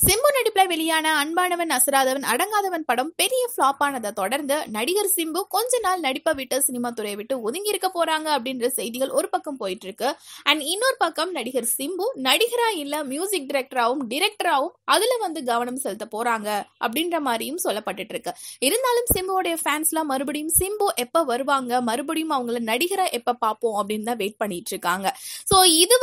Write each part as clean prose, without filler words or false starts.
சிம்பு நடிப்புல வெளியான அன்பானவன் அசராதவன் அடங்காதவன் படம் பெரிய ஃபிளாப் ஆனதை தொடர்ந்து நடிகர் சிம்பு கொஞ்ச நாள் நடிப்பை விட்டு சினிமா துறையை விட்டு ஒதுங்கி இருக்க போறாங்க அப்படின்ற செய்திகள் ஒரு பக்கம் போயிட்டு இருக்கு. அண்ட் இன்னொரு பக்கம் நடிகர் சிம்பு நடிகரா இல்ல மியூசிக் டிரெக்டராவும் அதுல கவனம் செலுத்த போறாங்க அப்படின்ற மாதிரியும் சொல்லப்பட்டு இருக்கு. இருந்தாலும் சிம்புவோடைய ஃபேன்ஸ்லாம் மறுபடியும் சிம்பு எப்ப வருவாங்க, மறுபடியும் அவங்கள நடிகரா எப்ப பார்ப்போம் அப்படின்னு தான் வெயிட் பண்ணிட்டு இருக்காங்க. சோ இது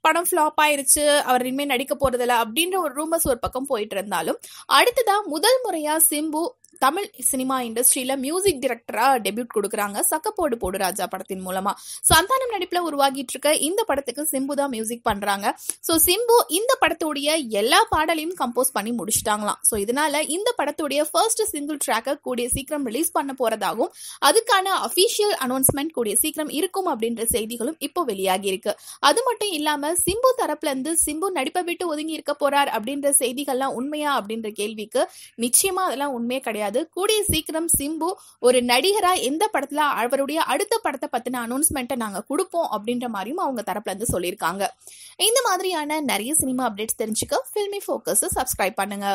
படம் ஃபிளாப் ஆயிருச்சு, அவர் இனிமே நடிக்க போறதில்ல அப்படின்ற ஒரு ரூமர்ஸ் ஒரு பக்கம் போயிட்டு இருந்தாலும், அடுத்ததான் முதல் முறையா சிம்பு தமிழ் சினிமா இண்டஸ்ட்ரியில மியூசிக் டைரக்டரா டெபியூட் கொடுக்குறாங்க சக்கப்போடு போடு ராஜா படத்தின் மூலமா. சந்தானம் நடிப்புல உருவாகிட்டு இருக்க இந்த படத்துக்கு சிம்பு தான் மியூசிக் பண்றாங்க. சோ சிம்பு இந்த படத்துடைய எல்லா பாடலையும் கம்போஸ் பண்ணி முடிச்சிட்டாங்களாம். சோ இதனால இந்த படத்துடைய ஃபர்ஸ்ட் சிங்கிள் ட்ராக்கை கூடிய சீக்கிரம் ரிலீஸ் பண்ண போறதாகவும் அதுக்கான அபிஷியல் அனௌன்ஸ்மெண்ட் கூடிய சீக்கிரம் இருக்கும் அப்படின்ற செய்திகளும் இப்போ வெளியாகி இருக்கு. அது மட்டும் இல்லாம சிம்பு தரப்புல இருந்து சிம்பு நடிப்பை விட்டு ஒதுங்கி இருக்க போறார் அப்படின்ற செய்திகள்லாம் உண்மையா அப்படின்ற கேள்விக்கு நிச்சயமா அதெல்லாம் உண்மையே கிடையாது. கூடிய சீக்கிரம் சிம்பு ஒரு நடிகரா எந்த படத்துல அவருடைய அடுத்த படத்தை பத்தின அனௌன்ஸ்மெண்ட்டை நாங்க கொடுப்போம் அப்படின்ற மாதிரியும் அவங்க தரப்புல இருந்து சொல்லியிருக்காங்க. இந்த மாதிரியான நிறைய சினிமா அப்டேட்ஸ் தெரிஞ்சுக்க ஃபில்மி ஃபோக்கஸ் சப்ஸ்கிரைப் பண்ணுங்க.